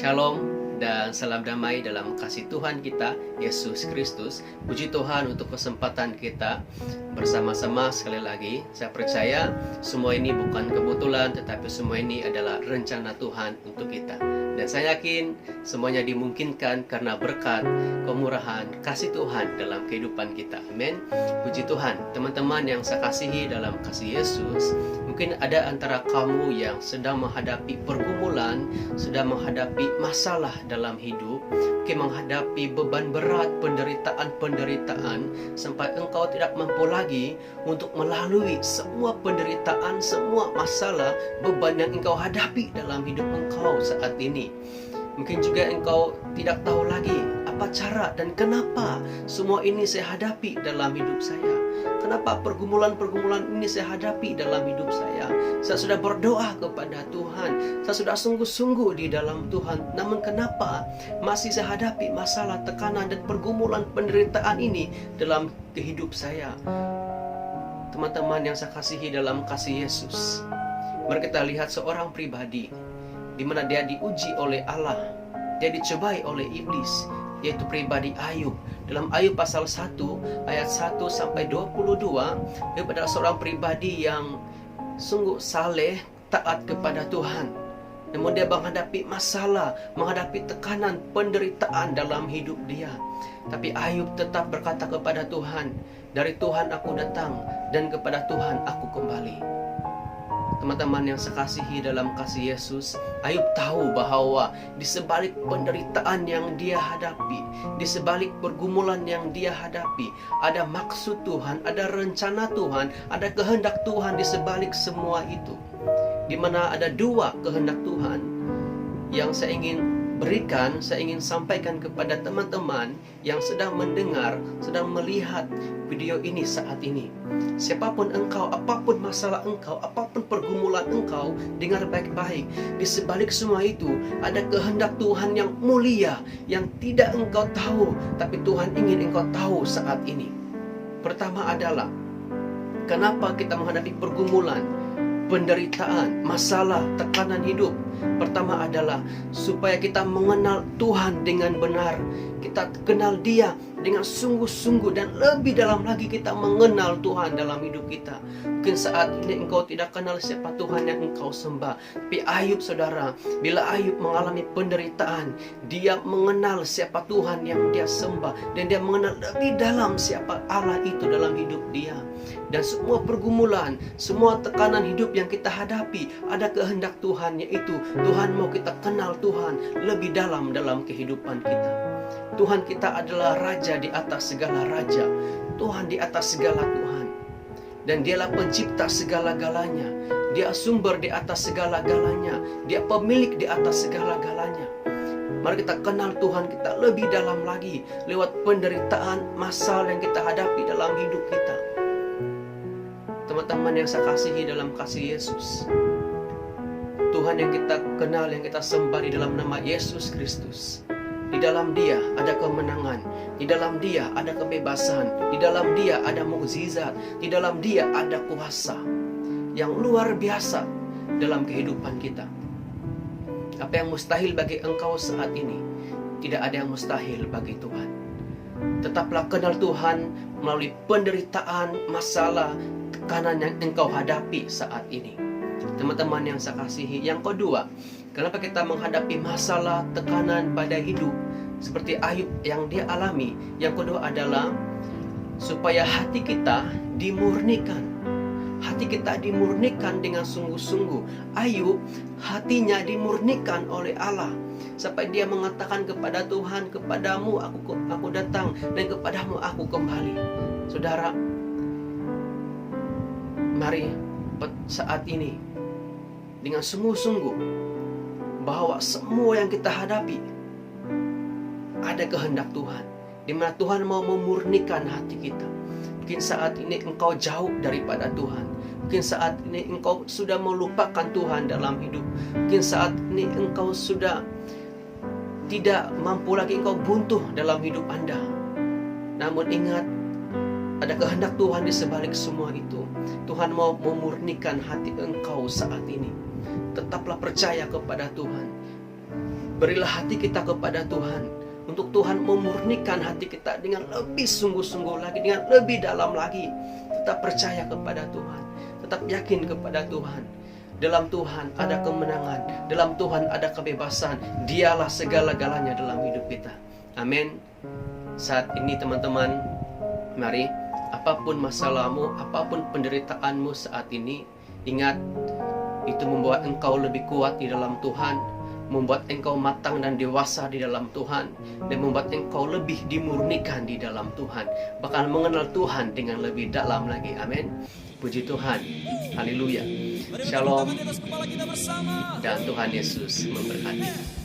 Shalom dan salam damai dalam kasih Tuhan kita, Yesus Kristus. Puji Tuhan untuk kesempatan kita bersama-sama sekali lagi. Saya percaya semua ini bukan kebetulan, tetapi semua ini adalah rencana Tuhan untuk kita. Dan saya yakin semuanya dimungkinkan karena berkat, kemurahan, kasih Tuhan dalam kehidupan kita. Amin. Puji Tuhan. Teman-teman yang saya kasihi dalam kasih Yesus, mungkin ada antara kamu yang sedang menghadapi pergumulan, sedang menghadapi masalah dalam hidup, mungkin menghadapi beban berat, penderitaan, sampai engkau tidak mampu lagi untuk melalui semua penderitaan, semua masalah, beban yang engkau hadapi dalam hidup engkau saat ini. Mungkin juga engkau tidak tahu lagi apa cara dan kenapa semua ini saya hadapi dalam hidup saya. Kenapa pergumulan-pergumulan ini saya hadapi dalam hidup saya. Saya sudah berdoa kepada Tuhan, saya sudah sungguh-sungguh di dalam Tuhan. Namun kenapa masih saya hadapi masalah, tekanan, dan pergumulan penderitaan ini dalam hidup saya. Teman-teman yang saya kasihi dalam kasih Yesus, mari kita lihat seorang pribadi di mana dia diuji oleh Allah, dia dicobai oleh iblis, yaitu pribadi Ayub. Dalam Ayub pasal 1 ayat 1 sampai 22, dia adalah seorang pribadi yang sungguh saleh, taat kepada Tuhan. Namun dia menghadapi masalah, menghadapi tekanan, penderitaan dalam hidup dia. Tapi Ayub tetap berkata kepada Tuhan, "Dari Tuhan aku datang dan kepada Tuhan aku kembali." Teman-teman yang saya kasihi dalam kasih Yesus, Ayub tahu bahwa di sebalik penderitaan yang dia hadapi, di sebalik pergumulan yang dia hadapi, ada maksud Tuhan, ada rencana Tuhan, ada kehendak Tuhan di sebalik semua itu. Di mana ada dua kehendak Tuhan yang saya ingin berikan, saya ingin sampaikan kepada teman-teman yang sedang mendengar, sedang melihat video ini saat ini. Siapapun engkau, apapun masalah engkau, apapun pergumulan engkau, dengar baik-baik. Di sebalik semua itu ada kehendak Tuhan yang mulia, yang tidak engkau tahu, tapi Tuhan ingin engkau tahu saat ini. Pertama adalah, kenapa kita menghadapi pergumulan, penderitaan, masalah, tekanan hidup? Pertama adalah supaya kita mengenal Tuhan dengan benar. Kita kenal Dia dengan sungguh-sungguh, dan lebih dalam lagi kita mengenal Tuhan dalam hidup kita. Mungkin saat ini engkau tidak kenal siapa Tuhan yang engkau sembah. Tapi Ayub, saudara, bila Ayub mengalami penderitaan, dia mengenal siapa Tuhan yang dia sembah, dan dia mengenal lebih dalam siapa Allah itu dalam hidup dia. Dan semua pergumulan, semua tekanan hidup yang kita hadapi, ada kehendak Tuhan, yaitu Tuhan mau kita kenal Tuhan lebih dalam kehidupan kita. Tuhan kita adalah Raja di atas segala Raja, Tuhan di atas segala Tuhan, dan Dialah pencipta segala-galanya. Dia sumber di atas segala-galanya, Dia pemilik di atas segala-galanya. Mari kita kenal Tuhan kita lebih dalam lagi lewat penderitaan, masalah yang kita hadapi dalam hidup kita. Teman-teman yang saya kasihi dalam kasih Yesus, Tuhan yang kita kenal, yang kita sembah di dalam nama Yesus Kristus. Di dalam Dia ada kemenangan, di dalam Dia ada kebebasan, di dalam Dia ada mukjizat, di dalam Dia ada kuasa yang luar biasa dalam kehidupan kita. Apa yang mustahil bagi engkau saat ini, tidak ada yang mustahil bagi Tuhan. Tetaplah kenal Tuhan melalui penderitaan, masalah, tekanan yang engkau hadapi saat ini. Teman-teman yang saya kasihi, yang kedua, kenapa kita menghadapi masalah, tekanan pada hidup seperti Ayub yang dia alami? Yang kedua adalah supaya hati kita dimurnikan. Hati kita dimurnikan dengan sungguh-sungguh. Ayub, hatinya dimurnikan oleh Allah, sampai dia mengatakan kepada Tuhan, "Kepadamu aku datang, dan kepadamu aku kembali." Saudara, mari saat ini dengan sungguh-sungguh bahwa semua yang kita hadapi ada kehendak Tuhan, di mana Tuhan mau memurnikan hati kita. Mungkin saat ini engkau jauh daripada Tuhan. Mungkin saat ini engkau sudah melupakan Tuhan dalam hidup. Mungkin saat ini engkau sudah tidak mampu lagi, engkau buntu dalam hidup Anda. Namun ingat, ada kehendak Tuhan di sebalik semua itu. Tuhan mau memurnikan hati engkau saat ini. Tetaplah percaya kepada Tuhan. Berilah hati kita kepada Tuhan, untuk Tuhan memurnikan hati kita dengan lebih sungguh-sungguh lagi, dengan lebih dalam lagi. Tetap percaya kepada Tuhan, tetap yakin kepada Tuhan. Dalam Tuhan ada kemenangan, dalam Tuhan ada kebebasan. Dialah segala-galanya dalam hidup kita. Amin. Saat ini teman-teman, mari, apapun masalahmu, apapun penderitaanmu saat ini, ingat, itu membuat engkau lebih kuat di dalam Tuhan, membuat engkau matang dan dewasa di dalam Tuhan, dan membuat engkau lebih dimurnikan di dalam Tuhan, bahkan mengenal Tuhan dengan lebih dalam lagi. Amin. Puji Tuhan. Haleluya. Shalom. Dan Tuhan Yesus memberkati.